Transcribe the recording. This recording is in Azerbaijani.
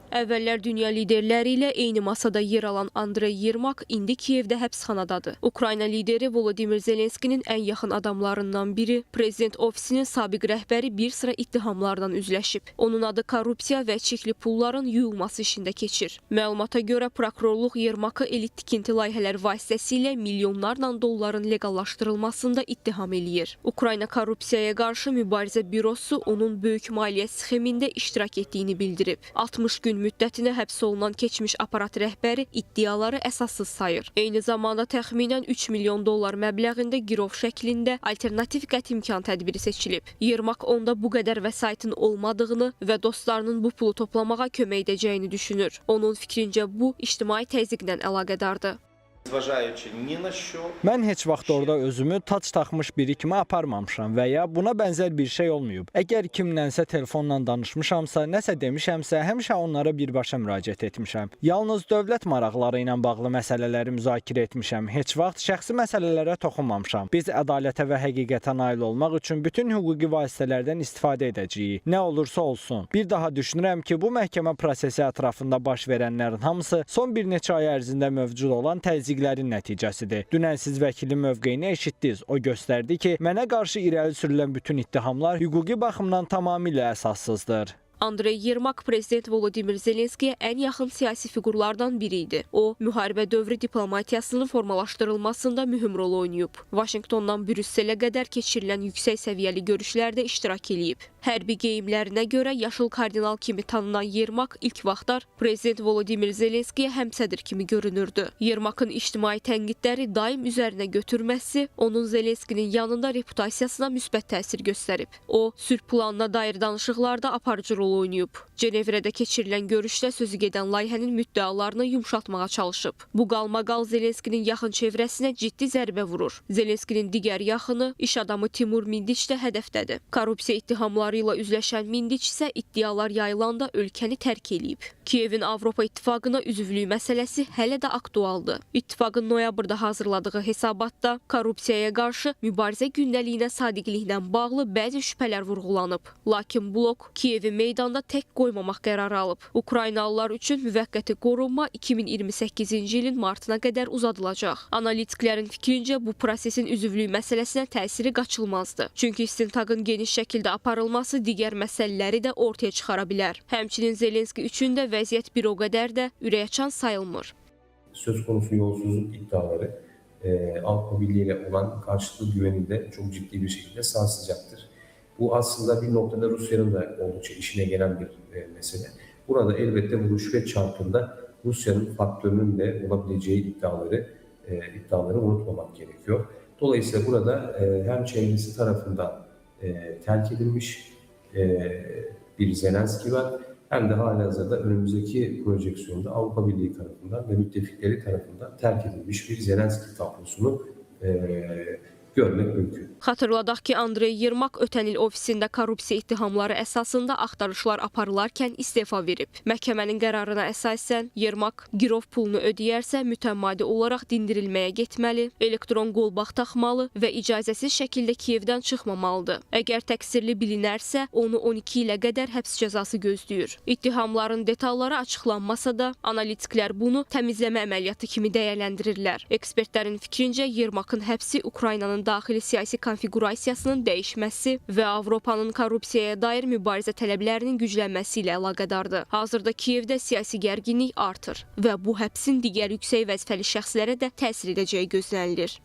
Əvvəllər dünya liderləri ilə eyni masada yer alan Andrey Yermak indi Kiyevdə həbsxanadadır. Ukrayna lideri Volodimir Zelenskinin ən yaxın adamlarından biri, prezident ofisinin sabiq rəhbəri bir sıra ittihamlardan üzləşib. Onun adı korrupsiya və çirkli pulların yuyulması işində keçir. Məlumata görə prokurorluq Yermakı elit tikinti layihələr vasitəsilə milyonlarla dolların legallaşdırılmasında ittiham eləyir. Ukrayna korrupsiyaya qarşı mübarizə bürosu onun böyük maliyyə sxemində iştirak etdiyini bildirib. 60 gün müddətinə həbs olunan keçmiş aparat rəhbəri iddiaları əsassız sayır. Eyni zamanda təxminən 3 milyon dollar məbləğində girov şəklində alternativ qətimkan tədbiri seçilib. Yermak onda bu qədər vəsaitin olmadığını və dostlarının bu pulu toplamağa kömək edəcəyini düşünür. Onun fikrincə bu ictimai təzyiqlə əlaqədardır. Mən heç vaxt orada özümü tac taxmış biri kimi aparmamışam və ya buna bənzər bir şey olmayıb. Əgər kimlənsə telefonla danışmışamsa, nəsə demişəmsə, həmişə onlara birbaşa müraciət etmişəm. Yalnız dövlət maraqları ilə bağlı məsələləri müzakirə etmişəm. Heç vaxt şəxsi məsələlərə toxunmamışam. Biz ədalətə və həqiqətə nail olmaq üçün bütün hüquqi vasitələrdən istifadə edəcəyik. Nə olursa olsun. Bir daha düşünürəm ki, bu məhkəmə prosesi ətrafında baş verənlərin hamısı son bir neçə ay ərzində mövcud olan təzyiqlərin nəticəsidir. Dünən siz vəkilin mövqeyini eşitdiniz. O göstərdi ki, mənə qarşı irəli sürülən bütün ittihamlar hüquqi baxımdan tamamilə əsassızdır. Andrey Yermak prezident Volodimir Zelenskiyə ən yaxın siyasi fiqurlardan biri idi. O, müharibə dövrü diplomatiyasının formalaşdırılmasında mühüm rol oynayıb. Vaşinqtondan Brüsselə qədər keçirilən yüksək səviyyəli görüşlərdə iştirak edib. Hərbi geyimlərinə görə yaşıl kardinal kimi tanınan Yermak ilk vaxtlar prezident Volodimir Zelenskiyə həmsədr kimi görünürdü. Yermakın ictimai tənqidləri daim üzərinə götürməsi onun Zelenskinin yanında reputasiyasına müsbət təsir göstərib. O, sülh planına dair danışıqlarda aparıcı rol oynayıb. Cenevrədə keçirilən görüşdə sözü gedən layihənin müddəalarını yumşaltmağa çalışıb. Bu qalmaqal Zelenskinin yaxın çevrəsinə ciddi zərbə vurur. Zelenskinin digər yaxını, iş adamı Timur Mindiç də hədəfdədir. Korrupsiya ittihamları ilə üzləşən Mindiç isə iddialar yayılanda ölkəni tərk edib. Kiyevin Avropa İttifaqına üzvlüyü məsələsi hələ də aktualdır. İttifaqın noyabrda hazırladığı hesabatda korrupsiyaya qarşı mübarizə gündəliyinə sadiqliklə bağlı bəzi şübhələr vurğulanıb. Lakin blok Kiyevi meydanda tək qoymamaq qərarı alıb. Ukraynalılar üçün müvəqqəti qorunma 2028-ci ilin martına qədər uzadılacaq. Analitiklərin fikrincə bu prosesin üzvlük məsələsinə təsiri qaçılmazdır. Çünki istintaqın geniş şəkildə aparılması digər məsələləri də ortaya çıxara bilər. Həmçinin Zelenski üçün də vəziyyət bir o qədər də ürəkaçan sayılmır. Söz konusu yolsuzluk iddiaları Avrupa Birliği ile olan karşılıklı güveni de çok ciddi bir şekilde sarsılacaktır. Bu aslında bir noktada Rusya'nın da oldukça işine gelen bir mesele. Burada elbette bu rüşvet çarkında Rusya'nın faktörünün de olabileceği iddiaları unutmamak gerekiyor. Dolayısıyla burada hem çevresi tarafından terk edilmiş bir Zelenski var, hem de halihazırda önümüzdeki projeksiyonda Avrupa Birliği tarafından ve müttefikleri tarafından terk edilmiş bir Zelenski tablosunu görmək mümkün. Xatırladaq ki, Andrey Yermak ötən il ofisində korrupsiya ittihamları əsasında axtarışlar aparılarkən istefa verib. Məhkəmənin qərarına əsasən Yermak girov pulunu ödəyərsə mütəmmadi olaraq dindirilməyə getməli, elektron qolbaq taxmalı və icazəsiz şəkildə Kiyevdən çıxmamalıdır. Əgər təqsirli bilinərsə, onu 12 ilə qədər həbs cəzası gözləyir. İttihamların detalları açıqlanmasa da, analitiklər bunu təmizləmə əməliyyatı kimi dəyərləndirirlər. Ekspertlərin fikrincə Yermakın həbsi Ukraynanın daxili siyasi konfigurasiyasının dəyişməsi və Avropanın korrupsiyaya dair mübarizə tələblərinin güclənməsi ilə əlaqədardır. Hazırda Kiyevdə siyasi gərginlik artır və bu həbsin digər yüksək vəzifəli şəxslərə də təsir edəcəyi gözlənilir.